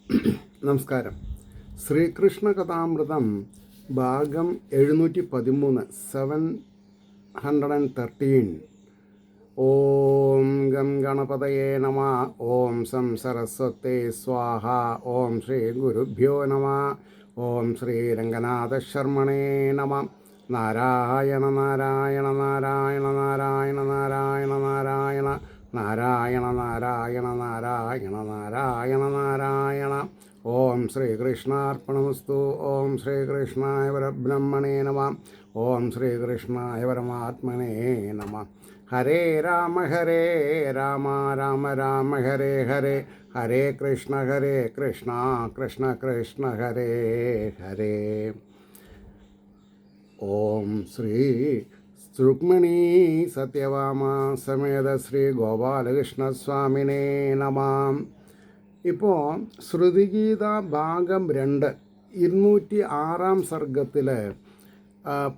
നമസ്കാരം. ശ്രീകൃഷ്ണ കഥാമൃതം ഭാഗം 713 713. ഓം ഗം ഗണപതയേ നമ. ഓം സം സരസ്വതേ സ്വാഹ. ഓം ശ്രീ ഗുരുഭ്യോ നമ. ഓം ശ്രീ രംഗനാഥ ശർമ്മണേ നമ. നാരായണ നാരായണ നാരായണ നാരായണ നാരായണ നാരായണ നാരായണ നാരായണ നാരായണ നാരായണ നാരായണ. ഓം ശ്രീകൃഷ്ണാർപ്പണമസ്തു. ഓം ശ്രീകൃഷ്ണായ പരബ്രഹ്മണേ നമ. ഓം ശ്രീകൃഷ്ണായ പരമാത്മനേ നമ. ഹരേ രാമ രാമ രാമ ഹരേ ഹരേ. ഹരേ കൃഷ്ണ കൃഷ്ണ കൃഷ്ണ ഹരേ ഹരേ. ഓം ശ്രീ രുക്മിണീ സത്യഭാമ സമേത ശ്രീ ഗോപാലകൃഷ്ണസ്വാമിനേ നമ. ഇപ്പോൾ ശ്രുതിഗീത ഭാഗം 2 206 സർഗത്തിൽ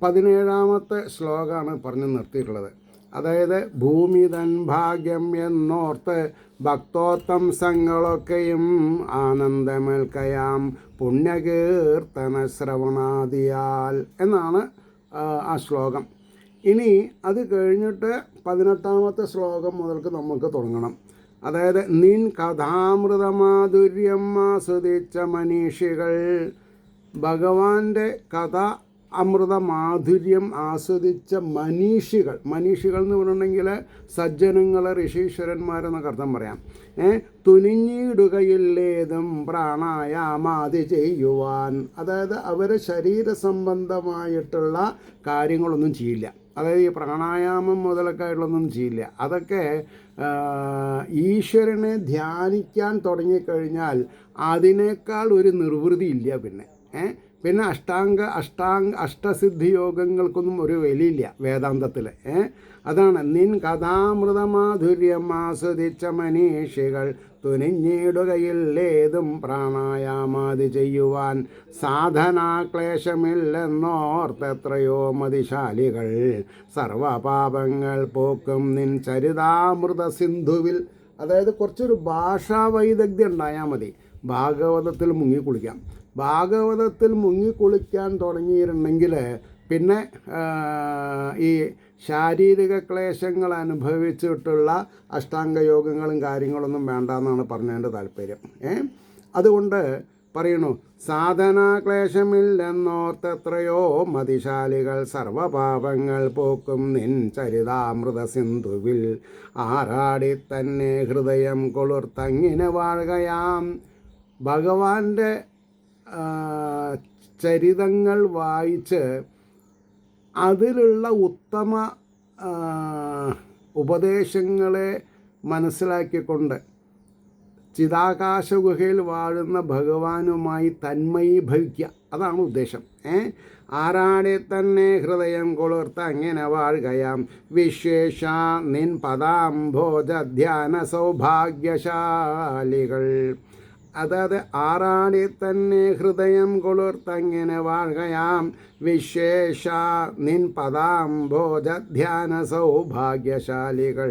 17ാമത്തെ ശ്ലോകമാണ് പറഞ്ഞു നിർത്തിയിട്ടുള്ളത്. അതായത് ഭൂമി തൻ ഭാഗ്യം എന്നോർത്ത് ഭക്തോത്തംസങ്ങളൊക്കെയും ആനന്ദമേൽക്കയാം പുണ്യകീർത്തന ശ്രവണാദിയാൽ എന്നാണ് ആ ശ്ലോകം. ഇനി അത് കഴിഞ്ഞിട്ട് 18ാമത്തെ ശ്ലോകം മുതൽക്ക് നമുക്ക് തുടങ്ങണം. അതായത് നിൻ കഥാമൃതമാധുര്യം ആസ്വദിച്ച മനീഷികൾ. ഭഗവാന്റെ കഥ അമൃതമാധുര്യം ആസ്വദിച്ച മനീഷികൾ. മനീഷികൾ എന്ന് പറഞ്ഞിട്ടുണ്ടെങ്കിൽ സജ്ജനങ്ങൾ, ഋഷീശ്വരന്മാരെന്നൊക്കെ അർത്ഥം പറയാം. തുനിഞ്ഞിടുകയില്ലേതും പ്രാണായാമാതി ചെയ്യുവാൻ. അതായത് അവർ ശരീര സംബന്ധമായിട്ടുള്ള കാര്യങ്ങളൊന്നും ചെയ്യില്ല. അതായത് ഈ പ്രാണായാമം മുതലൊക്കെ ആയിട്ടുള്ളതൊന്നും ചെയ്യില്ല. അതൊക്കെ ഈശ്വരനെ ധ്യാനിക്കാൻ തുടങ്ങിക്കഴിഞ്ഞാൽ അതിനേക്കാൾ ഒരു നിർവൃതി ഇല്ല. പിന്നെ അഷ്ടസിദ്ധി യോഗങ്ങൾക്കൊന്നും ഒരു വിലയില്ല വേദാന്തത്തിൽ. അതാണ് നിൻ കഥാമൃതമാധുര്യം ആസ്വദിച്ച മനീഷികൾ തുനിഞ്ഞിടുകയില്ലേതും പ്രാണായാമാതി ചെയ്യുവാൻ. സാധനാക്ലേശമില്ലെന്നോർത്തെത്രയോ മതിശാലികൾ സർവപാപങ്ങൾ പോക്കും നിൻ ചരിതാമൃത സിന്ധുവിൽ. അതായത് കുറച്ചൊരു ഭാഷാ വൈദഗ്ധ്യം ഉണ്ടായാൽ മതി ഭാഗവതത്തിൽ മുങ്ങിക്കുളിക്കാം. ഭാഗവതത്തിൽ മുങ്ങിക്കുളിക്കാൻ തുടങ്ങിയിട്ടുണ്ടെങ്കിൽ പിന്നെ ഈ ശാരീരിക ക്ലേശങ്ങൾ അനുഭവിച്ചിട്ടുള്ള അഷ്ടാംഗയോഗങ്ങളും കാര്യങ്ങളൊന്നും വേണ്ടെന്നാണ് പറഞ്ഞതിൻ്റെ താല്പര്യം. അതുകൊണ്ട് പറയണു, സാധനാക്ലേശമില്ലെന്നോർത്തെത്രയോ മതിശാലികൾ സർവപാപങ്ങൾ പോക്കും നിൻ ചരിതാമൃത സിന്ധുവിൽ. ആറാടി തന്നെ ഹൃദയം കൊളുർത്തങ്ങിനെ വാഴുകയാം. ഭഗവാന്റെ ചരിതങ്ങൾ വായിച്ച് അതിലുള്ള ഉത്തമ ഉപദേശങ്ങളെ മനസ്സിലാക്കിക്കൊണ്ട് ചിതാകാശ ഗുഹയിൽ വാഴുന്ന ഭഗവാനുമായി തന്മയീഭവിക്കുക. അതാണ് ഉദ്ദേശം. ആരാടെ തന്നെ ഹൃദയം കൊളുർത്ത് അങ്ങനെ വാഴുകയാം. വിശ്വേഷ നിൻ പദാംഭോജ ധ്യാന സൗഭാഗ്യശാലികൾ. അതായത് ആറാടി തന്നെ ഹൃദയം കൊളുർത്തങ്ങനെ വാഴുകയാം. വിശേഷ നിൻ പദാംഭോജ ധ്യാന സൗഭാഗ്യശാലികൾ.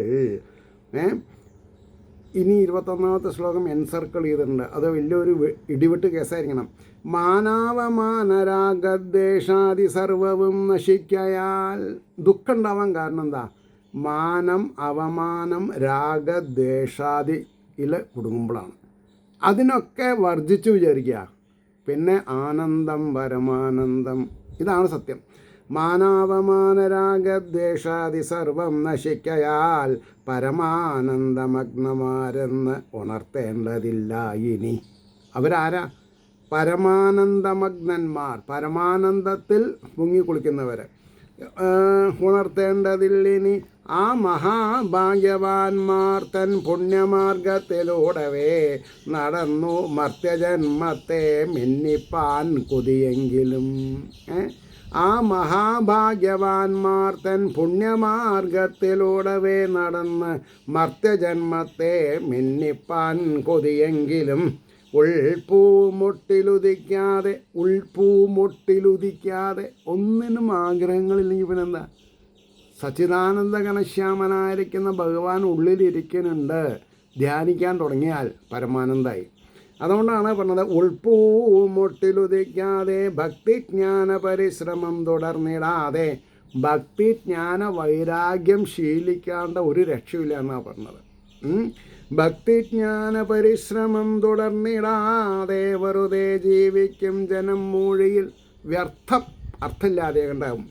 ഇനി 21ാമത്തെ ശ്ലോകം എൻസർക്കിൾ ചെയ്തിട്ടുണ്ട്. അത് വലിയൊരു ഇടിവിട്ട് കേസായിരിക്കണം. മാനാവമാനരാഗദ്വേഷാദി സർവവും നശിക്കയാൽ. ദുഃഖം ഉണ്ടാവാൻ കാരണം എന്താ? മാനം, അവമാനം, രാഗദ്വേഷാദിയിൽ കുടുങ്ങുമ്പോഴാണ്. അതിനൊക്കെ വർജിച്ചു വിചാരിക്കുക. പിന്നെ ആനന്ദം, പരമാനന്ദം. ഇതാണ് സത്യം. മാനാവമാനരാഗദ്വേഷാദി സർവം നശിക്കയാൽ പരമാനന്ദമഗ്നമാരെന്ന് ഉണർത്തേണ്ടതില്ല ഇനി. അവരാരാ? പരമാനന്ദമഗ്നന്മാർ, പരമാനന്ദത്തിൽ മുങ്ങിക്കുളിക്കുന്നവർ. ഉണർത്തേണ്ടതില്ലിനി ആ മഹാഭാഗ്യവാന്മാർ തൻ പുണ്യമാർഗത്തിലൂടവേ നടന്നു മർത്യജന്മത്തെ മിന്നിപ്പാൻ കൊതിയെങ്കിലും. ആ മഹാഭാഗ്യവാന്മാർ തൻ പുണ്യമാർഗത്തിലൂടവേ നടന്ന് മർത്യജന്മത്തെ മിന്നിപ്പാൻ കൊതിയെങ്കിലും ഉൾപ്പൂമൊട്ടിലുദിക്കാതെ ഒന്നിനും ആഗ്രഹങ്ങളില്ലെങ്കിൽ പിന്നെന്താ? സച്ചിദാനന്ദ ഘനശ്യാമനായിരിക്കുന്ന ഭഗവാൻ ഉള്ളിലിരിക്കുന്നുണ്ട്. ധ്യാനിക്കാൻ തുടങ്ങിയാൽ പരമാനന്ദമായി. അതുകൊണ്ടാണ് പറഞ്ഞത് ഉൾപ്പൂമൊട്ടിലുദിക്കാതെ ഭക്തിജ്ഞാന പരിശ്രമം തുടർന്നിടാതെ ഭക്തിജ്ഞാന വൈരാഗ്യം ശീലിക്കാണ്ട ഒരു രക്ഷയില്ല എന്നാണ് പറഞ്ഞത്. ഭക്തിജ്ഞാന പരിശ്രമം തുടർന്നിടാതെ വെറുതെ ജീവിക്കും ജനം മൂഴിയിൽ വ്യർത്ഥം, അർത്ഥമില്ലാതെ ഉണ്ടാകും.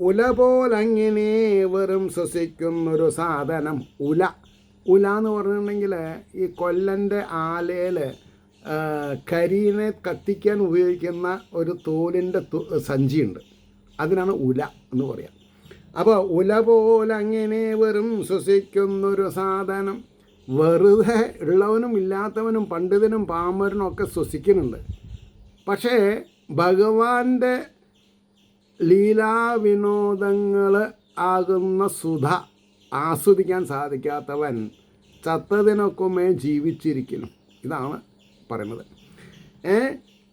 ഉല പോലങ്ങനെ വെറും ശ്വസിക്കുന്നൊരു സാധനം. ഉല എന്ന് പറഞ്ഞിട്ടുണ്ടെങ്കിൽ ഈ കൊല്ലൻ്റെ ആലയിൽ കരിനെ കത്തിക്കാൻ ഉപയോഗിക്കുന്ന ഒരു തോലിൻ്റെ സഞ്ചിയുണ്ട്, അതിനാണ് ഉല എന്ന് പറയാം. അപ്പോൾ ഉല പോലങ്ങനെ വെറും ശ്വസിക്കുന്നൊരു സാധനം. വെറുതെ ഉള്ളവനും ഇല്ലാത്തവനും പണ്ഡിതനും പാമരനും ഒക്കെ ശ്വസിക്കുന്നുണ്ട്. പക്ഷേ ഭഗവാന്റെ ലീലാവിനോദങ്ങൾ ആകുന്ന സുധ ആസ്വദിക്കാൻ സാധിക്കാത്തവൻ ചത്തതിനൊക്കെ ജീവിച്ചിരിക്കുന്നു. ഇതാണ് പറയുന്നത്.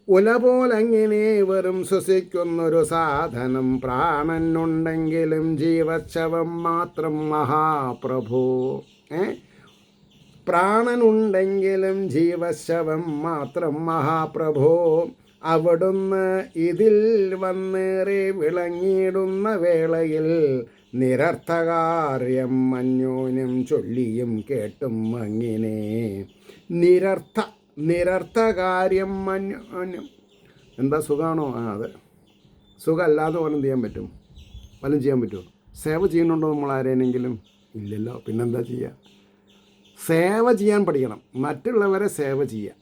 ഉല പോലങ്ങനെ വെറും ശ്വസിക്കുന്നൊരു സാധനം. പ്രാണനുണ്ടെങ്കിലും ജീവച്ഛവം മാത്രം മഹാപ്രഭു. പ്രാണനുണ്ടെങ്കിലും ജീവശവം മാത്രം മഹാപ്രഭോ. അവിടുന്ന് ഇതിൽ വന്നേറെ വിളങ്ങിയിടുന്ന വേളയിൽ നിരർത്ഥകാര്യം അന്യോന്യം ചൊല്ലിയും കേട്ടും അങ്ങനെ. നിരർത്ഥകാര്യം അന്യോന്യം. എന്താ സുഖമാണോ? അത് സുഖമല്ലാതെ പോലും ചെയ്യാൻ പറ്റും, വല്ലതും ചെയ്യാൻ പറ്റുമോ? സേവ ചെയ്യുന്നുണ്ടോ നമ്മൾ ആരേനെങ്കിലും? ഇല്ലല്ലോ. പിന്നെന്താ ചെയ്യുക? സേവ ചെയ്യാൻ പഠിക്കണം, മറ്റുള്ളവരെ സേവ ചെയ്യുക.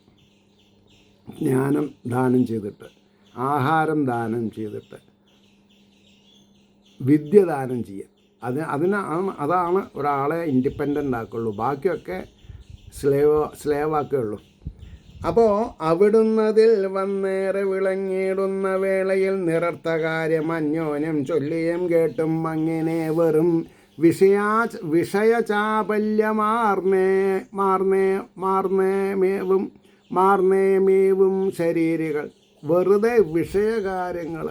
ജ്ഞാനം ദാനം ചെയ്തിട്ട്, ആഹാരം ദാനം ചെയ്തിട്ട്, വിദ്യ ദാനം ചെയ്യുക. അതാണ് ഒരാളെ ഇൻഡിപെൻഡൻ്റ് ആക്കുള്ളൂ. ബാക്കിയൊക്കെ സ്ലേവാക്കുകയുള്ളൂ. അപ്പോൾ അവിടുന്നതിൽ വന്നേറെ വിളങ്ങിയിടുന്ന വേളയിൽ നിരർത്ഥകാര്യം അന്യോന്യം ചൊല്ലിയും കേട്ടും അങ്ങനെ വെറും മാർന്നേമേവും ശരീരികൾ. വെറുതെ വിഷയകാര്യങ്ങൾ.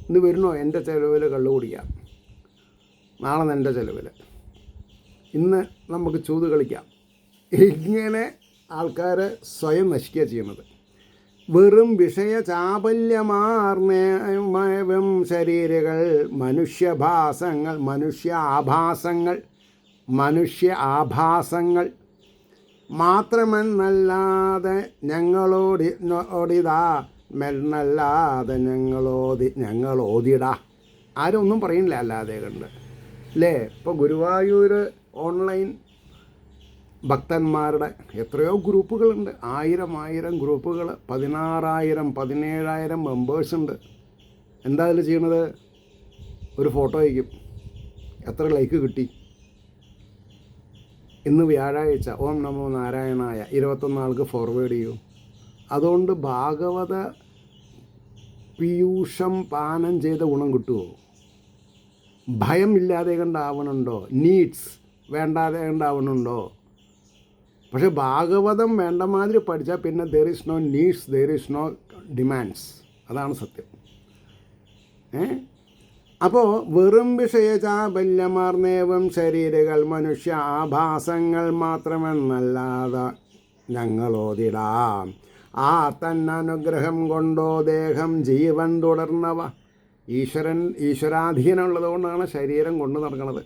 ഇന്ന് വരുന്നോ എൻ്റെ ചിലവിൽ കള്ളു കുടിക്കാം, നാളെ എൻ്റെ ചിലവിൽ, ഇന്ന് നമുക്ക് ചൂത് കളിക്കാം. ഇങ്ങനെ ആൾക്കാർ സ്വയം നശിക്കുക ചെയ്യുന്നത്. വെറും വിഷയചാപല്യമാർന്നേവം ശരീരകൾ. മനുഷ്യ ആഭാസങ്ങൾ മാത്രമെന്നല്ലാതെ ഞങ്ങളോതിടാ. ആരും ഒന്നും പറയണില്ല അല്ലാതെ കണ്ട് അല്ലേ? ഇപ്പോൾ ഗുരുവായൂർ ഓൺലൈൻ ഭക്തന്മാരുടെ എത്രയോ ഗ്രൂപ്പുകളുണ്ട്. ആയിരം ഗ്രൂപ്പുകൾ, 16,000 17,000 മെമ്പേഴ്സുണ്ട്. എന്താ അതിൽ ചെയ്യണത്? ഒരു ഫോട്ടോ അയക്കും, എത്ര ലൈക്ക് കിട്ടി. ഇന്ന് വ്യാഴാഴ്ച ഓം നമോ നാരായണായ 21 ആൾക്ക് ഫോർവേഡ് ചെയ്യൂ. അതുകൊണ്ട് ഭാഗവത പീയൂഷം പാനം ചെയ്ത ഗുണം കിട്ടുമോ? ഭയം ഇല്ലാതെ കണ്ടാവണുണ്ടോ? നീഡ്സ് വേണ്ടാതെ കണ്ടാവണുണ്ടോ? പക്ഷെ ഭാഗവതം വേണ്ട മാതിരി പഠിച്ചാൽ പിന്നെ there is no needs, there is no demands. അതാണ് സത്യം. അപ്പോൾ വെറും വിഷയചാബല്യമാർന്നേവം ശരീരകൾ മനുഷ്യ ആഭാസങ്ങൾ മാത്രമെന്നല്ലാതെ ഞങ്ങളോതിടാം. ആ തന്നനുഗ്രഹം കൊണ്ടോ ദേഹം ജീവൻ തുടർന്നവ. ഈശ്വരാധീനമുള്ളത് കൊണ്ടാണ് ശരീരം കൊണ്ടു നടക്കുന്നത്.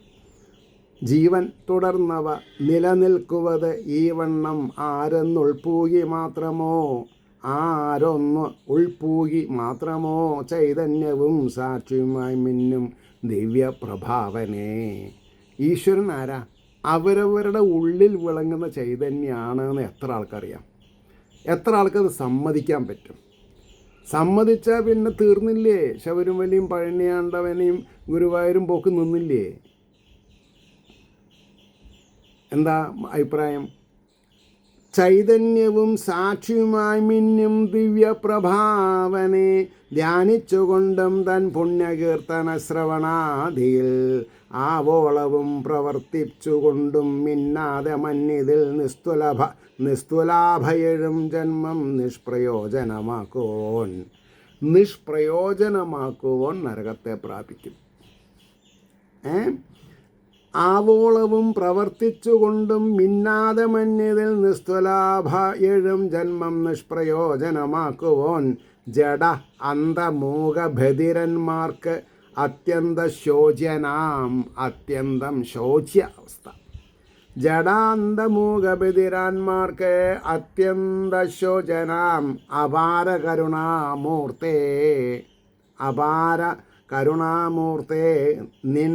ജീവൻ തുടർന്നവ നിലനിൽക്കുവത് ഈ വണ്ണം ആരെന്നുൾപ്പൂകി മാത്രമോ ചൈതന്യവും സാക്ഷിയുമായി മിന്നും ദിവ്യപ്രഭാവനെ. ഈശ്വരൻ ആരാ? അവരവരുടെ ഉള്ളിൽ വിളങ്ങുന്ന ചൈതന്യമാണെന്ന് എത്ര ആൾക്കറിയാം? എത്ര ആൾക്കത് സമ്മതിക്കാൻ പറ്റും? സമ്മതിച്ചാൽ പിന്നെ തീർന്നില്ലേ? ശബരിമലയും പഴനിയാണ്ടവനെയും ഗുരുവായൂരും പോക്ക് നിന്നില്ലേ? എന്താ അഭിപ്രായം? ചൈതന്യവും സാക്ഷിയുമായി മിന്നും ദിവ്യപ്രഭാവനെ ധ്യാനിച്ചുകൊണ്ടും തൻ പുണ്യകീർത്തന ശ്രവണാദിയിൽ ആവോളവും പ്രവർത്തിച്ചുകൊണ്ടും മിന്നാതെ മന്നിതിൽ നിസ്തുലാഭയഴും ജന്മം നിഷ്പ്രയോജനമാക്കുവോൻ നരകത്തെ പ്രാപിക്കും. ആവോളവും പ്രവർത്തിച്ചുകൊണ്ടും മിന്നാതെ മന്യതിൽ നിസ്തുലാഭ എഴും ജന്മം നിഷ്പ്രയോജനമാക്കുവോൻ ജഡ അന്ധമൂകബധിരന്മാർക്ക് അത്യന്തം ശോച്യ അവസ്ഥ. ജഡാന്തമൂകബധിരന്മാർക്ക് അത്യന്തശോചനാം അപാര കരുണാമൂർത്തേ നിൻ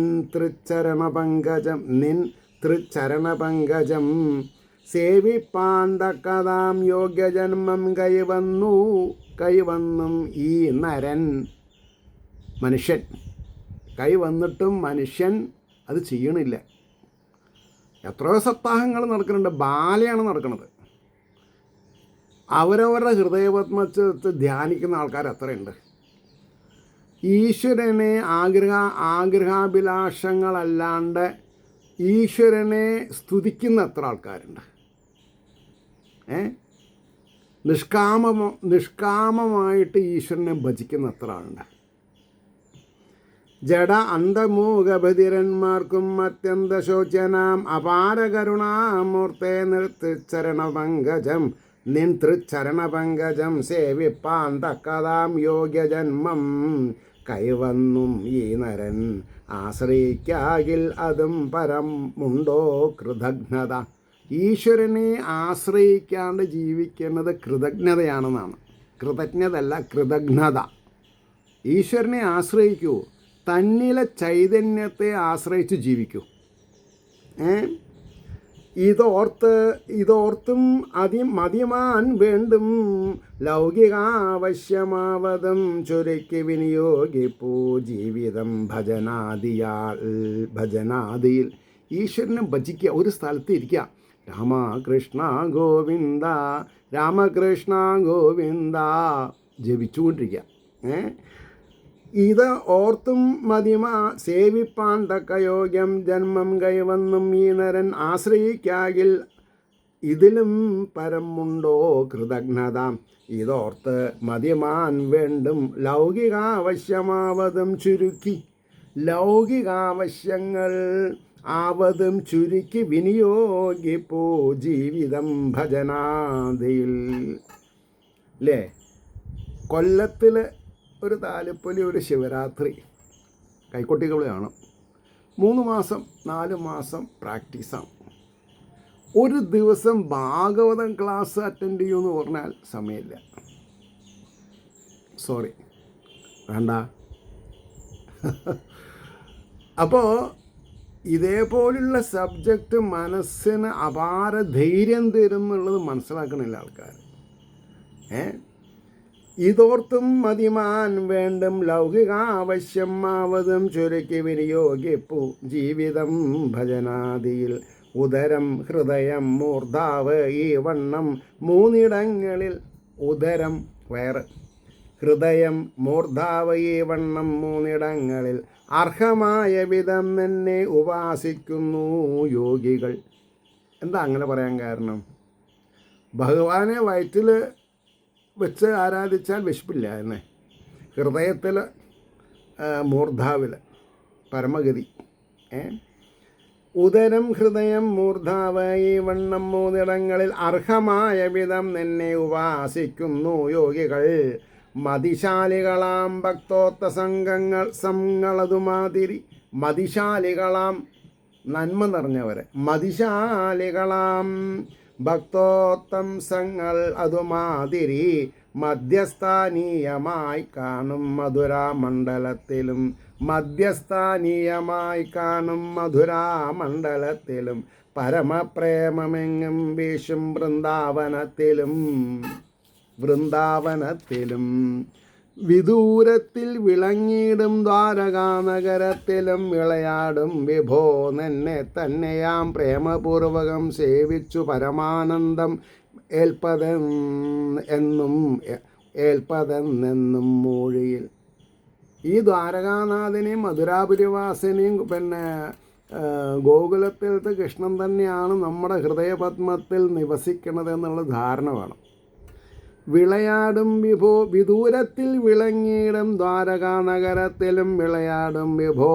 തൃച്ചരണപങ്കജം സേവിപ്പാൻ തക്കതാം യോഗ്യജന്മം കൈവന്നും ഈ നരൻ. മനുഷ്യൻ കൈവന്നിട്ടും മനുഷ്യൻ അത് ചെയ്യണില്ല. എത്രയോ സപ്താഹങ്ങൾ നടക്കുന്നുണ്ട്, ബാലയാണ് നടക്കുന്നത്. അവരവരുടെ ഹൃദയപത്മത്ത് ധ്യാനിക്കുന്ന ആൾക്കാർ എത്രയുണ്ട്? ഈശ്വരനെ ആഗ്രഹാഭിലാഷങ്ങളല്ലാണ്ട് ഈശ്വരനെ സ്തുതിക്കുന്ന എത്ര ആൾക്കാരുണ്ട്? നിഷ്കാമമായിട്ട് ഈശ്വരനെ ഭജിക്കുന്ന എത്ര ആളുണ്ട്? ജഡ അന്ധമൂകബധിരന്മാർക്കും അത്യന്തശോചനാം അപാര കരുണാമൂർത്തേ നിൻ തൃച്ചരണപങ്കജം സേവിപ്പാൻ തക്കതാം യോഗ്യജന്മം കൈവന്നും ഈ നരൻ ആശ്രയിക്കാകിൽ അതും പരമുണ്ടോ കൃതജ്ഞത. ഈശ്വരനെ ആശ്രയിക്കാണ്ട് ജീവിക്കുന്നത് കൃതജ്ഞതയാണെന്നാണ്. കൃതജ്ഞതല്ല, കൃതജ്ഞത. ഈശ്വരനെ ആശ്രയിക്കൂ, തന്നിലെ ചൈതന്യത്തെ ആശ്രയിച്ച് ജീവിക്കൂ. ഇതോർത്തും മതിമാൻ വേണ്ടും ലൗകികാവശ്യമാവതും ചുരുക്കി വിനിയോഗിപ്പൂ ജീവിതം ഭജനാദിയിൽ. ഈശ്വരനെ ഭജിക്കുക, ഒരു സ്ഥലത്ത് ഇരിക്കുക, രാമകൃഷ്ണ ഗോവിന്ദ രാമകൃഷ്ണ ഗോവിന്ദ ജപിച്ചുകൊണ്ടിരിക്കുക. ഇത് ഓർത്തും മതിമാ സേവിപ്പാൻ തക്ക യോഗ്യം ജന്മം കൈവന്നും ഈ നരൻ ആശ്രയിക്കാകിൽ ഇതിലും പരമുണ്ടോ കൃതജ്ഞത. ഇതോർത്ത് മതിമാൻ വേണ്ടും ലൗകികാവശ്യമാവതും ചുരുക്കി വിനിയോഗിപ്പൂ ജീവിതം ഭജനാദിയിൽ. അല്ലേ, കൊല്ലത്തിൽ ഒരു താലപ്പൊലി, ഒരു ശിവരാത്രി കൈക്കൊട്ടികളാണ്. 3 മാസം 4 മാസം പ്രാക്ടീസാണ്. ഒരു ദിവസം ഭാഗവതം ക്ലാസ് അറ്റൻഡ് ചെയ്യുമെന്ന് പറഞ്ഞാൽ സമയമില്ല. സോറി, വേണ്ട. അപ്പോൾ ഇതേപോലുള്ള സബ്ജക്റ്റ് മനസ്സിന് അപാര ധൈര്യം തരും എന്നുള്ളത് മനസ്സിലാക്കണില്ല ആൾക്കാർ. ഇതോർത്തും മതിമാൻ വേണ്ടും ലൗകികാവശ്യമാവതും ചുരുക്കി വിനിയോഗിപ്പൂ ജീവിതം ഭജനാദിയിൽ. ഉദരം ഹൃദയം മൂർധാവ് ഈ വണ്ണം 3 ഇടങ്ങളിൽ. ഉദരം വയറ്, ഹൃദയം മൂർധാവ് ഈ വണ്ണം 3 ഇടങ്ങളിൽ. അർഹമായ വിധം എന്നെ ഉപാസിക്കുന്നു യോഗികൾ. എന്താ അങ്ങനെ പറയാൻ കാരണം? ഭഗവാനെ വയറ്റിൽ വെച്ച് ആരാധിച്ചാൽ വിശപ്പില്ല എന്നെ. ഹൃദയത്തിൽ, മൂർധാവിൽ പരമഗതി. ഉദരം ഹൃദയം മൂർധാവ് ഈ വണ്ണം 3 ഇടങ്ങളിൽ. അർഹമായ വിധം എന്നെ ഉപാസിക്കുന്നു യോഗികൾ. മതിശാലികളാം ഭക്തോത്ത സംഘങ്ങളതുമാതിരി. മതിശാലികളാം, നന്മ നിറഞ്ഞവരെ, മതിശാലികളാം ഭക്തോത്തം സംഘങ്ങൾ അതുമാതിരി മധ്യസ്ഥാനീയമായി കാണും മധുരാമണ്ഡലത്തിലും പരമപ്രേമമെങ്ങും വീശും വൃന്ദാവനത്തിലും വിദൂരത്തിൽ വിളങ്ങിയിടും ദ്വാരകാനഗരത്തിലും വിളയാടും വിഭോ നിന്നെ തന്നെയാം പ്രേമപൂർവകം സേവിച്ചു പരമാനന്ദം ഏൽപ്പതെന്നും മൂഴിയിൽ. ഈ ദ്വാരകാനാഥനെയും മധുരാപുരിവാസനെയും ഗോകുലത്തിലത്തെ കൃഷ്ണൻ തന്നെയാണ് നമ്മുടെ ഹൃദയപത്മത്തിൽ നിവസിക്കുന്നത് എന്നുള്ള ധാരണ വേണം. വിളയാടും വിഭോ വിദൂരത്തിൽ വിളങ്ങിയിടും ദ്വാരകാനഗരത്തിലും വിളയാടും വിഭോ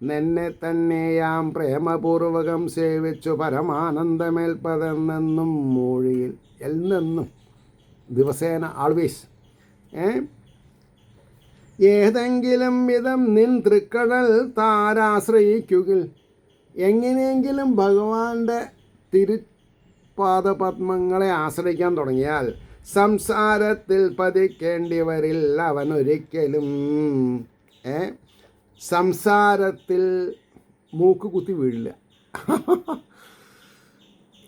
നിന്നെ തന്നെയാം പ്രേമപൂർവകം സേവിച്ചു പരമാനന്ദമേൽപ്പതെന്നെന്നും മൂഴിയിൽ എന്നെന്നും ദിവസേന ആൾവേസ് ഏതെങ്കിലും വിധം നിൻ തൃക്കടൽ താരാശ്രയിക്കുകിൽ എങ്ങനെയെങ്കിലും ഭഗവാന്റെ തിരുപാദപത്മങ്ങളെ ആശ്രയിക്കാൻ തുടങ്ങിയാൽ സംസാരത്തിൽ പതിക്കേണ്ടി വരില്ല അവനൊരിക്കലും. സംസാരത്തിൽ മൂക്ക് കുത്തി വീഴില്ല.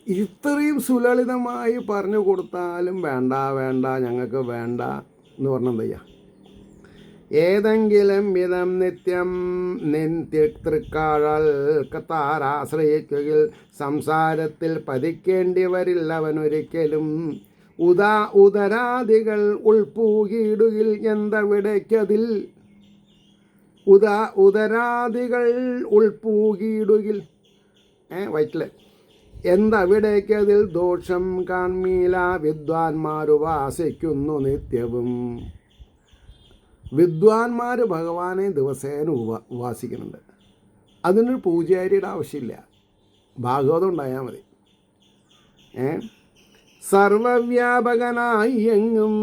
ഇത്രയും സുലളിതമായി പറഞ്ഞു കൊടുത്താലും വേണ്ട വേണ്ട ഞങ്ങൾക്ക് വേണ്ട എന്ന് പറഞ്ഞെന്തയ്യ. ഏതെങ്കിലും വിധം നിത്യം തൃക്കാഴൽ താരാശ്രയിക്കുകയിൽ സംസാരത്തിൽ പതിക്കേണ്ടി വരില്ല അവനൊരിക്കലും. ഉദരാദികൾ ഉൾപ്പൂകിയിടുകിൽ എന്തവിടേക്കതിൽ ഉദരാദികൾ ഉൾപ്പൂകിയിടുകിൽ വയറ്റിൽ എന്തവിടേക്കതിൽ ദോഷം കാൺമീല വിദ്വാൻമാരു വാസിക്കുന്നു നിത്യവും. വിദ്വാൻമാർ ഭഗവാനെ ദിവസേന ഉപാസിക്കുന്നുണ്ട്. അതിനൊരു പൂജാരിയുടെ ആവശ്യമില്ല, ഭാഗവതം ഉണ്ടായാൽ മതി. സർവവ്യാപകനായി എങ്ങും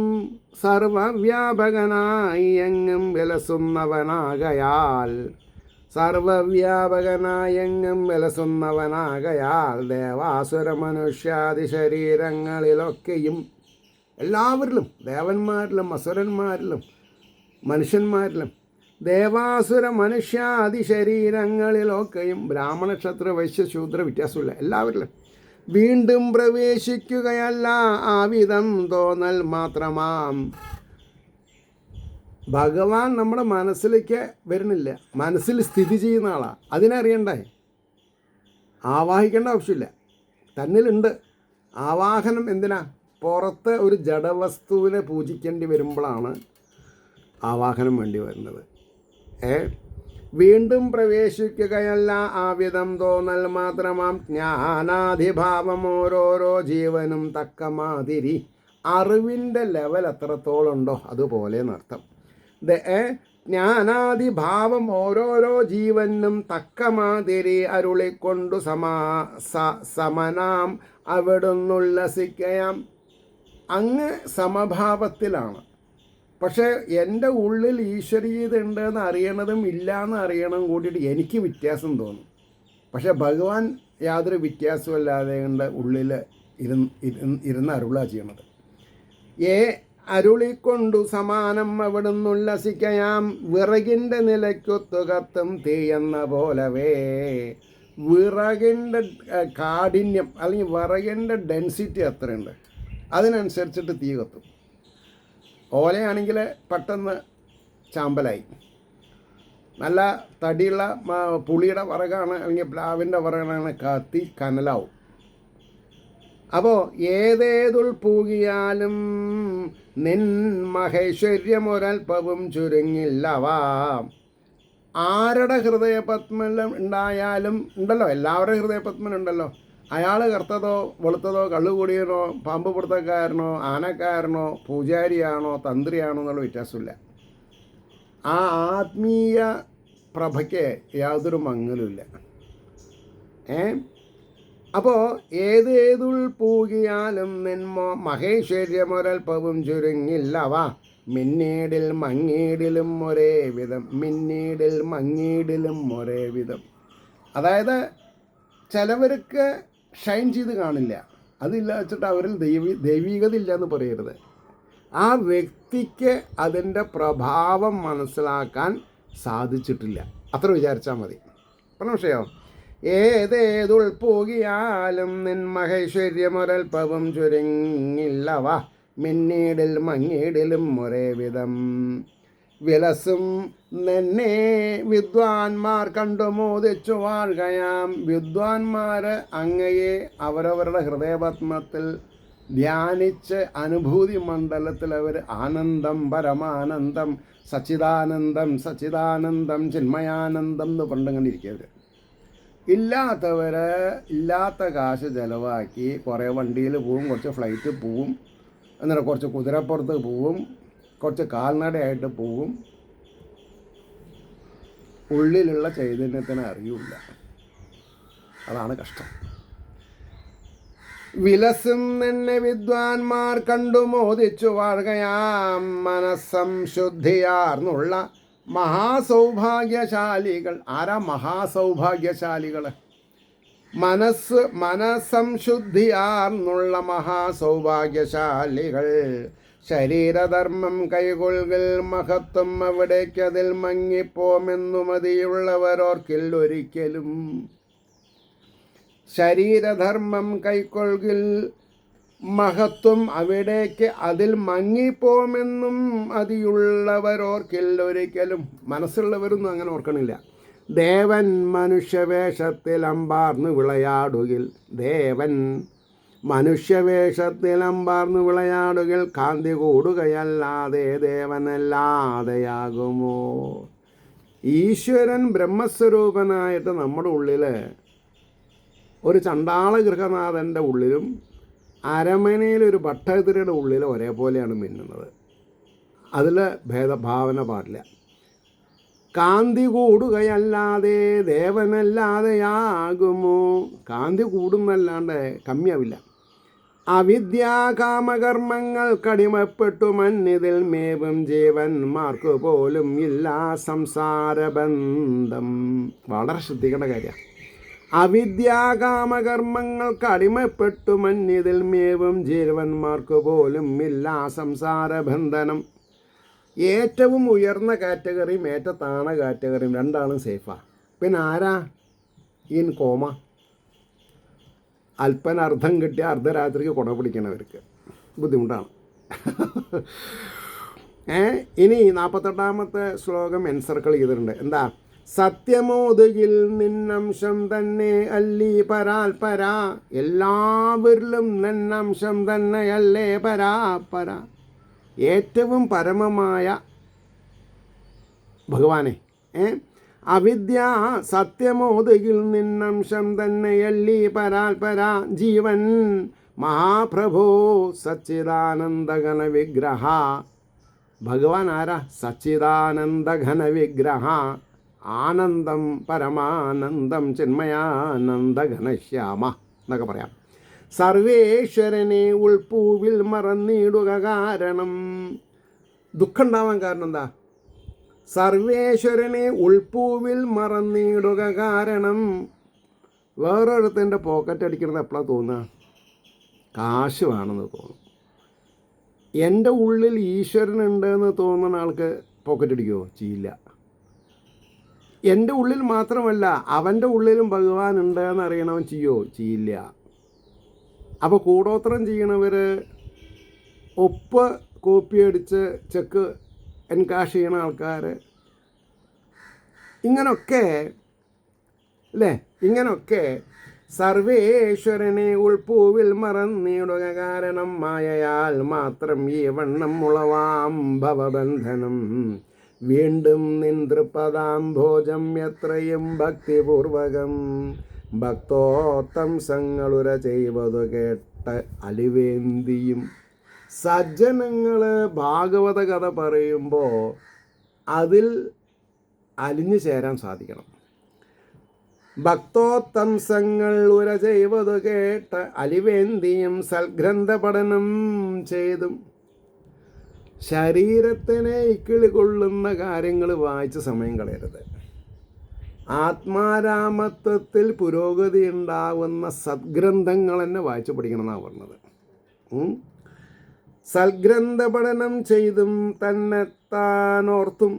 വിലസുന്നവനാകയാൽ ദേവാസുര മനുഷ്യാദി ശരീരങ്ങളിലൊക്കെയും എല്ലാവരിലും, ദേവന്മാരിലും അസുരന്മാരിലും മനുഷ്യന്മാരിലും ദേവാസുര മനുഷ്യാദി ശരീരങ്ങളിലൊക്കെയും ബ്രാഹ്മണ ക്ഷത്ര വൈശ്യ ശൂദ്ര വ്യത്യാസമില്ല, എല്ലാവരിലും വീണ്ടും പ്രവേശിക്കുകയല്ല ആവിധം തോന്നൽ മാത്രമാം. ഭഗവാൻ നമ്മുടെ മനസ്സിലേക്ക് വരുന്നില്ല, മനസ്സിൽ സ്ഥിതി ചെയ്യുന്ന ആളാണ്. അതിനറിയണ്ടേ, ആവാഹിക്കേണ്ട ആവശ്യമില്ല, തന്നിലുണ്ട്. ആവാഹനം എന്തിനാ? പുറത്ത് ഒരു ജഡവസ്തുവിനെ പൂജിക്കേണ്ടി വരുമ്പോഴാണ് ആവാഹനം വേണ്ടി വരുന്നത്. വീണ്ടും പ്രവേശിക്കുകയല്ല ആവിധം തോന്നൽ മാത്രമാം. ജ്ഞാനാധിഭാവം ഓരോരോ ജീവനും തക്ക മാതിരി. അറിവിൻ്റെ ലെവൽ എത്രത്തോളം ഉണ്ടോ അതുപോലെ എന്നർത്ഥം. ജ്ഞാനാദിഭാവം ഓരോരോ ജീവനും തക്ക മാതിരി അരുളിക്കൊണ്ടു സമനാം അവിടുന്നുല്ലസിക്കയാം. അങ്ങ് സമഭാവത്തിലാണ്. പക്ഷേ എൻ്റെ ഉള്ളിൽ ഈശ്വരീയത ഉണ്ടെന്ന് അറിയണതും ഇല്ല എന്ന് അറിയണം കൂടിയിട്ട് എനിക്ക് വ്യത്യാസം തോന്നും. പക്ഷേ ഭഗവാൻ യാതൊരു വ്യത്യാസമില്ലാതെ കൊണ്ട് ഉള്ളിൽ ഇരുന്ന് അരുളാ ചെയ്യണത്. അരുളിക്കൊണ്ടു സമാനം അവിടുന്നുല്ലസിക്കയാം. വിറകിൻ്റെ നിലയ്ക്കൊത്തു കത്തും തീയെന്ന പോലവേ. വിറകിൻ്റെ കാഠിന്യം അല്ലെങ്കിൽ വിറകിൻ്റെ ഡെൻസിറ്റി എത്രയുണ്ട് അതിനനുസരിച്ചിട്ട് തീ കത്തും. ഓലയാണെങ്കിൽ പെട്ടെന്ന് ചാമ്പലായി. നല്ല തടിയുള്ള പുളിയുടെ വിറകാണ് അല്ലെങ്കിൽ പ്ലാവിൻ്റെ വിറകാണ് കത്തി കനലാവും. അപ്പോൾ ഏതേതുൾ പൂകിയാലും നിൻ മഹേശ്വര്യമൊരൽപ്പവും ചുരുങ്ങില്ലവാ. ആരുടെ ഹൃദയപത്മം ഉണ്ടായാലും ഉണ്ടല്ലോ, എല്ലാവരുടെയും ഹൃദയപത്മനുണ്ടല്ലോ. അയാൾ കറുത്തതോ വെളുത്തതോ കള്ളുകൂടിയനോ പാമ്പ് പിടുത്തക്കാരനോ ആനക്കാരനോ പൂജാരിയാണോ തന്ത്രിയാണോ എന്നുള്ള വ്യത്യാസമില്ല. ആ ആത്മീയ പ്രഭയ്ക്ക് യാതൊരു മങ്ങലുമില്ല. അപ്പോൾ ഏതേതുൾ പൂകിയാലും നിന്മോ മഹേശ്വര്യമൊരൽപ്പവും ചുരുങ്ങില്ലവ. മിന്നീടിൽ മങ്ങീടിലും ഒരേ വിധം. മിന്നീടിൽ മങ്ങീടിലും ഒരേ വിധം. അതായത് ചിലവർക്ക് ഷൈൻ ചെയ്ത് കാണില്ല, അതില്ല വെച്ചിട്ട് അവരിൽ ദൈവീകത ഇല്ല എന്ന് പറയരുത്. ആ വ്യക്തിക്ക് അതിൻ്റെ പ്രഭാവം മനസ്സിലാക്കാൻ സാധിച്ചിട്ടില്ല, അത്ര വിചാരിച്ചാൽ മതി. പറഞ്ഞ വിഷയം. ഏതേതുൾ പൂകിയാലും നിൻ മഹേശ്വര്യമൊരൽപ്പവും ചുരുങ്ങില്ലവ. മിന്നീടിൽ മങ്ങീടിലും ഒരേ വിധം. വിലസും നിന്നെ വിദ്വാൻമാർ കണ്ടു മോദിച്ചു വാഴുകയാം. വിദ്വാൻമാർ അങ്ങയെ അവരവരുടെ ഹൃദയപത്മത്തിൽ ധ്യാനിച്ച് അനുഭൂതി മണ്ഡലത്തിൽ അവർ ആനന്ദം പരമാനന്ദം സച്ചിദാനന്ദം സച്ചിദാനന്ദം ചിന്മയാനന്ദം എന്ന് പണ്ടിങ്ങനെ ഇരിക്കവർ. ഇല്ലാത്തവർ ഇല്ലാത്ത കാശ് ചിലവാക്കി കുറേ വണ്ടിയിൽ പോവും, കുറച്ച് ഫ്ലൈറ്റ് പോവും, എന്നിട്ട് കുറച്ച് കുതിരപ്പുറത്ത് പോവും, കുറച്ച് കാൽനടയായിട്ട് പോവും. ഉള്ളിലുള്ള ചൈതന്യത്തിനെ അറിയില്ല. അതാണ് കഷ്ടം. വിലസും നിന്നെ വിദ്വാൻമാർ കണ്ടു മോദിച്ചു വാഴുകയാം മനസ്സംശുദ്ധിയാർന്നുള്ള മഹാസൗഭാഗ്യശാലികൾ. ആരാ മഹാസൗഭാഗ്യശാലികൾ? മനസ്സംശുദ്ധിയാർന്നുള്ള മഹാസൗഭാഗ്യശാലികൾ. ശരീരധർമ്മം കൈകൊള്ളിൽ മഹത്വം അവിടേക്കതിൽ മങ്ങിപ്പോമെന്നു മതിയുള്ളവരോർക്കിൽ ഒരിക്കലും. ശരീരധർമ്മം കൈക്കൊള്ളിൽ മഹത്വം അവിടേക്ക് അതിൽ മങ്ങിപ്പോമെന്നും അതിയുള്ളവരോർക്കിൽ ഒരിക്കലും. മനസ്സുള്ളവരൊന്നും അങ്ങനെ ഓർക്കണില്ല. ദേവൻ മനുഷ്യവേഷത്തിൽ അമ്പാർന്നു വിളയാടുകിൽ, ദേവൻ മനുഷ്യവേഷത്തിൽ അമ്പാർന്നു വിളയാടുകിൽ കാന്തി കൂടുകയല്ലാതെ ദേവനല്ലാതെയാകുമോ? ഈശ്വരൻ ബ്രഹ്മസ്വരൂപനായിട്ട് നമ്മുടെ ഉള്ളിൽ ഒരു ചണ്ടാള ഗൃഹനാഥൻ്റെ ഉള്ളിലും അരമനയിലൊരു ഭട്ടതിരിയുടെ ഉള്ളിലും ഒരേപോലെയാണ് മിന്നുന്നത്. അതിൽ ഭേദഭാവന പാടില്ല. കാന്തി കൂടുകയല്ലാതെ ദേവനല്ലാതെയാകുമോ? കാന്തി കൂടുന്നല്ലാണ്ട് കമ്മിയാവില്ല. അവിദ്യാകാമകർമ്മങ്ങൾ കടിമപ്പെട്ടു മന്നിതിൽ മേവും ജീവന്മാർക്ക് പോലും ഇല്ല സംസാരബന്ധം. വളരെ ശ്രദ്ധിക്കേണ്ട കാര്യമാണ്. അവിദ്യാകാമകർമ്മങ്ങൾക്ക് അടിമപ്പെട്ടു മന്നിതിൽ മേവും ജീവന്മാർക്ക് പോലും ഇല്ല സംസാരബന്ധനം. ഏറ്റവും ഉയർന്ന കാറ്റഗറിയും ഏറ്റവും താണ കാറ്റഗറിയും രണ്ടാളും സേഫാണ്. പിന്നെ ആരാ ഇൻ കോമ? അല്പനർത്ഥം കിട്ടിയ അർദ്ധരാത്രിക്ക് കുട പിടിക്കണവർക്ക് ബുദ്ധിമുട്ടാണ്. ഇനി 48ാമത്തെ ശ്ലോകം എൻസർക്കിൾ ചെയ്തിട്ടുണ്ട്. എന്താ? സത്യമോതുകിൽ നിന്നംശം തന്നെ അല്ലി പരാൽപര. എല്ലാവരിലും നിന്നംശം തന്നെയല്ലേ പരാപര. ഏറ്റവും പരമമായ ഭഗവാനെ അവിദ്യ സത്യമോതുകിൽ നിന്നംശം തന്നെയല്ലി പരാൽപര. ജീവൻ മഹാപ്രഭോ സച്ചിദാനന്ദഘന വിഗ്രഹ. ഭഗവാൻ ആരാ? സച്ചിദാനന്ദഘന വിഗ്രഹ. ആനന്ദം പരമാനന്ദം ചിന്മയാനന്ദഘനശ്യാമ എന്നൊക്കെ പറയാം. സർവേശ്വരനെ ഉൾപ്പൂവിൽ മറന്നിടുക കാരണം. ദുഃഖം ഉണ്ടാവാൻ കാരണം എന്താ? സർവേശ്വരനെ ഉൾപ്പൂവിൽ മറന്നിടുക കാരണം. വേറൊരുത്തൻ്റെ പോക്കറ്റ് അടിക്കുന്നത് എപ്പോഴാണ് തോന്നുക? കാശ് വേണമെന്ന് തോന്നും. എൻ്റെ ഉള്ളിൽ ഈശ്വരനുണ്ടെന്ന് തോന്നുന്ന ആൾക്ക് പോക്കറ്റ് അടിക്കുമോ? ചെയ്യില്ല. എൻ്റെ ഉള്ളിൽ മാത്രമല്ല അവൻ്റെ ഉള്ളിലും ഭഗവാൻ ഉണ്ട് എന്നറിയണവൻ ചെയ്യോ? ചെയ്യില്ല. അപ്പോൾ കൂടോത്രം ചെയ്യണവർ ഒപ്പ് കോപ്പി അടിച്ച് ചെക്ക് എൻകാഷ് ചെയ്യണ ആൾക്കാർ ഇങ്ങനൊക്കെ അല്ലേ? ഇങ്ങനൊക്കെ സർവേശ്വരനെ ഉൾപ്പൂവിൽ മറന്നിടുക കാരണം മായയാൽ മാത്രം ഈ വണ്ണം മുളവാം ഭവബന്ധനം. വീണ്ടും നിന്തൃപദാംഭോജം എത്രയും ഭക്തിപൂർവകം ഭക്തോത്തംസങ്ങളുര ചെയ്വതു കേട്ട അലിവേന്തിയും. സജ്ജനങ്ങൾ ഭാഗവത കഥ പറയുമ്പോൾ അതിൽ അലിഞ്ഞു ചേരാൻ സാധിക്കണം. ഭക്തോത്തംസങ്ങൾ ഉര ചെയ്വതു കേട്ട അലിവേന്തിയും സൽഗ്രന്ഥ പഠനം ചെയ്തും. ശരീരത്തിനെ ഇക്കിളി കൊള്ളുന്ന കാര്യങ്ങൾ വായിച്ച് സമയം കളയരുത്. ആത്മാരാമത്വത്തിൽ പുരോഗതി ഉണ്ടാവുന്ന സദ്ഗ്രന്ഥങ്ങൾ തന്നെ വായിച്ച് പഠിക്കണം എന്നാണ് പറഞ്ഞത്. സൽഗ്രന്ഥ പഠനം ചെയ്തും തന്നെത്താനോർത്തും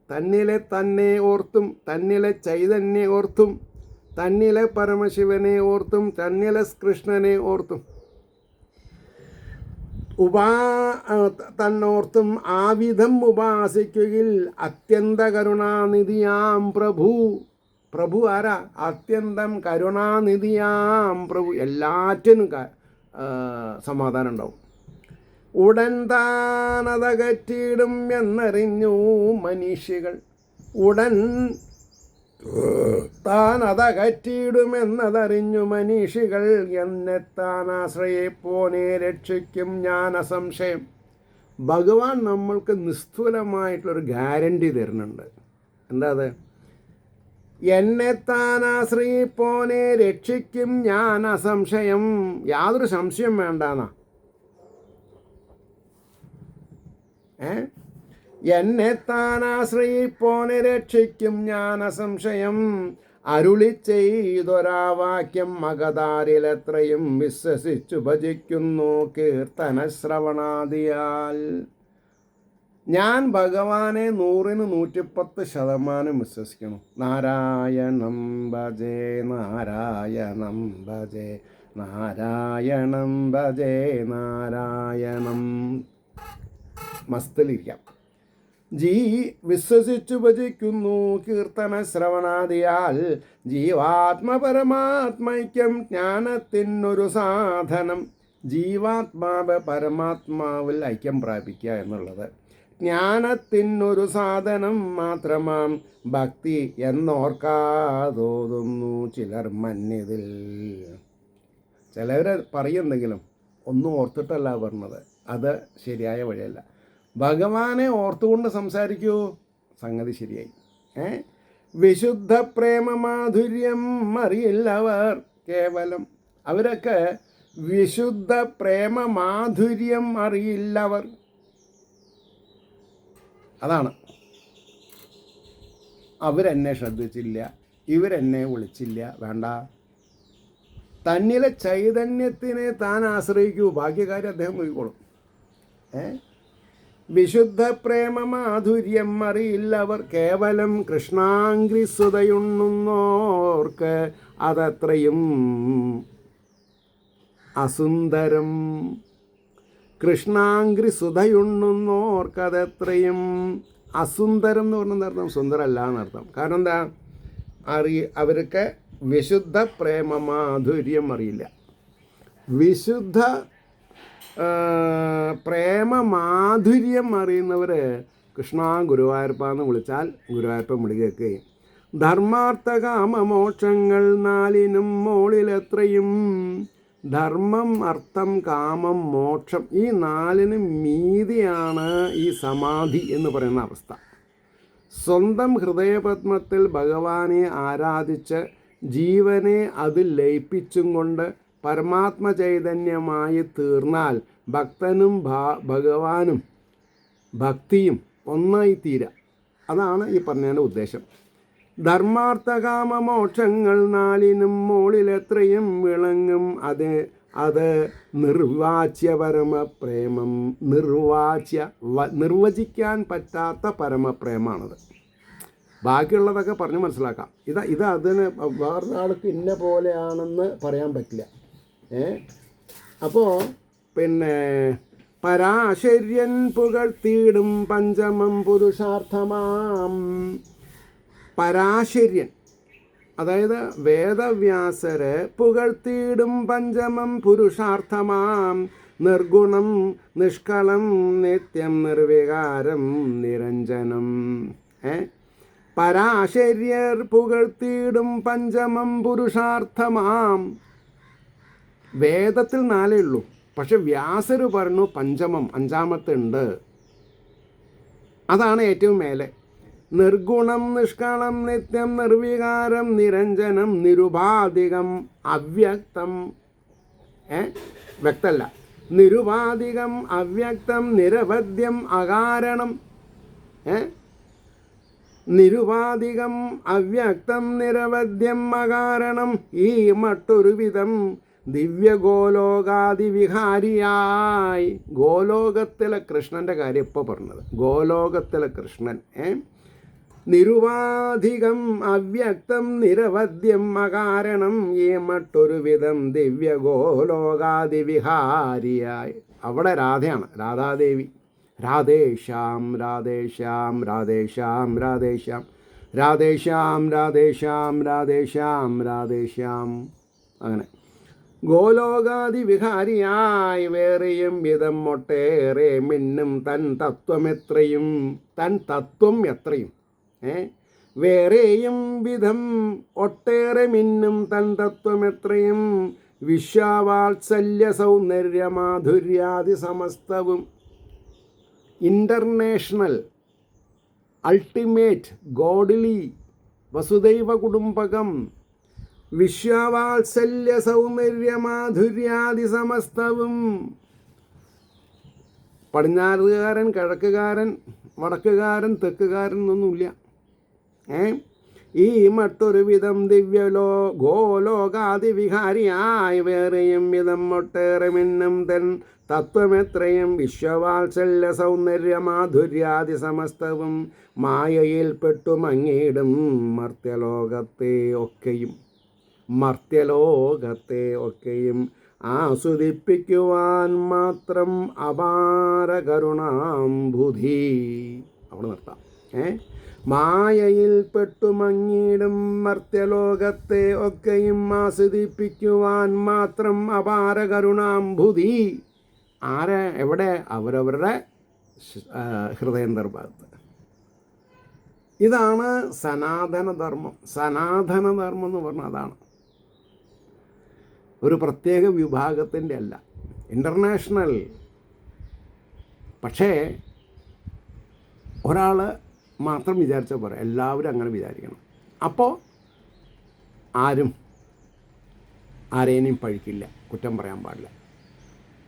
തന്നിലെ തന്നെ ഓർത്തും തന്നിലെ ചൈതന്യെ ഓർത്തും തന്നിലെ പരമശിവനെ ഓർത്തും തന്നിലെ കൃഷ്ണനെ ഓർത്തും തന്നോർത്തും ആവിധം ഉപാസിക്കുകയിൽ അത്യന്ത കരുണാനിധിയാം പ്രഭു ആരാ? അത്യന്തം കരുണാനിധിയാം പ്രഭു. എല്ലാറ്റിനും സമാധാനം ഉണ്ടാവും. ഉടൻ താനതകറ്റിയിടും എന്നറിഞ്ഞു മനീഷികൾ. ഉടൻ താനതകറ്റിയിടുമെന്നതറിഞ്ഞു മനീഷികൾ. എന്നെ താൻ ആശ്രയിപ്പോനെ രക്ഷിക്കും ഞാൻ അസംശയം. ഭഗവാൻ നമ്മൾക്ക് നിസ്തുലമായിട്ടുള്ളൊരു ഗ്യാരണ്ടി തരുന്നുണ്ട്. എന്താ അത്? എന്നെ താൻ ആശ്രയിപ്പോനെ രക്ഷിക്കും ഞാൻ അസംശയം. യാതൊരു സംശയം വേണ്ടാന്നാ. എന്നെ താൻ ആശ്രയിപ്പോനെ രക്ഷിക്കും ഞാൻ അസംശയം. അരുളി ചെയ്തൊരാവാക്യം മകതാരിലെത്രയും വിശ്വസിച്ചു ഭജിക്കുന്നു കീർത്തന ശ്രവണാദിയാൽ. ഞാൻ ഭഗവാനെ 100-110% വിശ്വസിക്കുന്നു. നാരായണം ഭജേ നാരായണം ഭജേ നാരായണം ഭജേ നാരായണം. മസ്തിലിരിക്കാം. വിശ്വസിച്ചു ഭജിക്കുന്നു കീർത്തന ശ്രവണാദിയാൽ. ജീവാത്മപരമാത്മൈക്യം ജ്ഞാനത്തിനൊരു സാധനം. ജീവാത്മാവ് പരമാത്മാവിൽ ഐക്യം പ്രാപിക്കുക എന്നുള്ളത് ജ്ഞാനത്തിനൊരു സാധനം മാത്രമാം ഭക്തി എന്നോർക്കാതോതുന്നു ചിലർ മന്യതിൽ. ചിലവർ പറയുന്നെങ്കിലും ഒന്നും ഓർത്തിട്ടല്ല പറഞ്ഞത്. അത് ശരിയായ വഴിയല്ല. ഭഗവാനെ ഓർത്തുകൊണ്ട് സംസാരിക്കൂ, സംഗതി ശരിയായി. വിശുദ്ധ പ്രേമ മാധുര്യം അറിയില്ലവർ കേവലം. അവരൊക്കെ വിശുദ്ധ പ്രേമ മാധുര്യം അറിയില്ലവർ. അതാണ്. അവരെന്നെ ശ്രദ്ധിച്ചില്ല, ഇവരെന്നെ വിളിച്ചില്ല. വേണ്ട. തന്നിലെ ചൈതന്യത്തിനെ താൻ ആശ്രയിക്കൂ, ബാക്കിക്കാര്യം അദ്ദേഹം പോയിക്കോളും. വിശുദ്ധ പ്രേമ മാധുര്യം അറിയില്ലവർ കേവലം. കൃഷ്ണാംഗ്രി സുതയുണ്ണുന്നോർക്ക് അതത്രയും അസുന്ദരം. കൃഷ്ണാംഗ്രി സുതയുണ്ണുന്നോർക്കതെത്രയും അസുന്ദരം എന്ന് പറഞ്ഞ അർത്ഥം സുന്ദരമല്ല എന്നർത്ഥം. കാരണം എന്താ? അവർക്ക് വിശുദ്ധ പ്രേമ മാധുര്യം അറിയില്ല. വിശുദ്ധ പ്രേമ മാധുര്യം അറിയുന്നവർ കൃഷ്ണ ഗുരുവായൂരപ്പ എന്ന് വിളിച്ചാൽ ഗുരുവായൂരപ്പൻ വിളിക്കുകയും ധർമാർത്ഥ കാമ മോക്ഷങ്ങൾ 4നും മോളിലെത്രയും. ധർമ്മം, അർത്ഥം, കാമം, മോക്ഷം ഈ 4നും മീതിയാണ് ഈ സമാധി എന്ന് പറയുന്ന അവസ്ഥ. സ്വന്തം ഹൃദയപത്മത്തിൽ ഭഗവാനെ ആരാധിച്ച് ജീവനെ അതിൽ ലയിപ്പിച്ചും കൊണ്ട് പരമാത്മ ചൈതന്യമായി തീർന്നാൽ ഭക്തനും ഭഗവാനും ഭക്തിയും ഒന്നായി തീരാം. അതാണ് ഈ പറഞ്ഞതിൻ്റെ ഉദ്ദേശം. ധർമാർത്ഥകാമ മോക്ഷങ്ങൾ 4നും മോളിലെത്രയും വിളങ്ങും. അത് നിർവാച്യ പരമപ്രേമം. നിർവചിക്കാൻ പറ്റാത്ത പരമപ്രേമാണത്. ബാക്കിയുള്ളതൊക്കെ പറഞ്ഞ് മനസ്സിലാക്കാം. ഇത് അതിന് വേറൊരാൾക്ക് ഇന്ന പോലെയാണെന്ന് പറയാൻ പറ്റില്ല. അപ്പോൾ പിന്നെ പരാശര്യൻ പുകഴ്ത്തിയിടും പഞ്ചമം പുരുഷാർത്ഥമാം. പരാശര്യൻ അതായത് വേദവ്യാസര് പുകഴ്ത്തിയിടും പഞ്ചമം പുരുഷാർത്ഥമാം. നിർഗുണം നിഷ്കളം നിത്യം നിർവികാരം നിരഞ്ജനം. പരാശര്യർ പുകഴ്ത്തിയിടും പഞ്ചമം പുരുഷാർത്ഥമാം. വേദത്തിൽ 4 ഉള്ളൂ, പക്ഷെ വ്യാസർ പറഞ്ഞു പഞ്ചമം 5ാമത്തെ ഉണ്ട്. അതാണ് ഏറ്റവും മേലെ. നിർഗുണം നിഷ്കളം നിത്യം നിർവികാരം നിരഞ്ജനം നിരുപാധികം അവ്യക്തം. വ്യക്തമല്ല. നിരുപാധികം അവ്യക്തം നിരവധ്യം അകാരണം. നിരുപാധികം അവ്യക്തം നിരവധ്യം അകാരണം. ഈ മറ്റൊരു വിധം ദിവ്യഗോലോകാദിവിഹാരിയായി. ഗോലോകത്തിലെ കൃഷ്ണൻ്റെ കാര്യം ഇപ്പോൾ പറഞ്ഞത്. ഗോലോകത്തിലെ കൃഷ്ണൻ നിരുപാധികം അവ്യക്തം നിരവധ്യം അകാരണം. ഈ മറ്റൊരു വിധം ദിവ്യഗോലോകാദിവിഹാരിയായി. അവിടെ രാധയാണ്, രാധാദേവി. രാധേശ്യാം രാധേശ്യാം രാധേശ്യാം രാധേശ്യാം രാധേശ്യാം രാധേശ്യാം രാധേശ്യാം രാധേശ്യാം. അങ്ങനെ ഗോലോകാദിവിഹാരിയായി വേറെയും വിധം ഒട്ടേറെ മിന്നും തൻ തത്വമെത്രയും. തൻ തത്വം എത്രയും. വേറെയും വിധം ഒട്ടേറെ മിന്നും തൻ തത്വമെത്രയും. വിശ്വവാത്സല്യ സൗന്ദര്യ മാധുര്യാദി സമസ്തവും. ഇൻ്റർനാഷണൽ അൾട്ടിമേറ്റ് ഗോഡ്ലി വസുദൈവ കുടുംബകം വിശ്വവാത്സല്യ സൗന്ദര്യ മാധുര്യാദി സമസ്തവും. പടിഞ്ഞാറുകാരൻ, കിഴക്കുകാരൻ, വടക്കുകാരൻ, തെക്കുകാരൻ എന്നൊന്നുമില്ല. ഈ മറ്റൊരു വിധം ഗോലോകാതിവിഹാരിയായി വേറെയും വിധം ഒട്ടേറെ മിന്നും തൻ തത്വമെത്രയും വിശ്വവാത്സല്യ സൗന്ദര്യ മാധുര്യാദി സമസ്തവും മായയിൽപ്പെട്ടു മങ്ങിയിടും മർത്യലോകത്തെ ഒക്കെയും ആസ്വദിപ്പിക്കുവാൻ മാത്രം അപാര കരുണാംബുധി. അവിടെ നിർത്താം. മായയിൽപ്പെട്ടു മങ്ങിയിടും മർത്യലോകത്തെ ഒക്കെയും ആസ്വദിപ്പിക്കുവാൻ മാത്രം അപാര കരുണാംബുധി. എവിടെ? അവരവരുടെ ഹൃദയന്തർഭാഗത്ത്. ഇതാണ് സനാതനധർമ്മം. സനാതനധർമ്മം എന്ന് പറഞ്ഞാൽ അതാണ്. ഒരു പ്രത്യേക വിഭാഗത്തിൻ്റെ അല്ല, ഇൻ്റർനാഷണൽ. പക്ഷേ ഒരാൾ മാത്രം വിചാരിച്ചാൽ പോരാ, എല്ലാവരും അങ്ങനെ വിചാരിക്കണം. അപ്പോൾ ആരെയും പഴിക്കില്ല, കുറ്റം പറയാൻ പാടില്ല.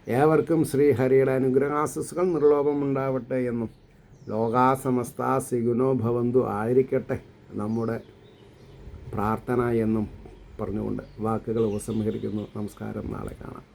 ഏവർക്കും ശ്രീഹരിയുടെ അനുഗ്രഹാശിസ്സുകൾ നിർലോഭമുണ്ടാവട്ടെ എന്നും ലോകാസമസ്ത സുഖിനോ ഭവന്തു ആയിരിക്കട്ടെ നമ്മുടെ പ്രാർത്ഥന എന്നും പറഞ്ഞുകൊണ്ട് വാക്കുകൾ ഉപസംഹരിക്കുന്നു. നമസ്കാരം. നാളെ കാണാം.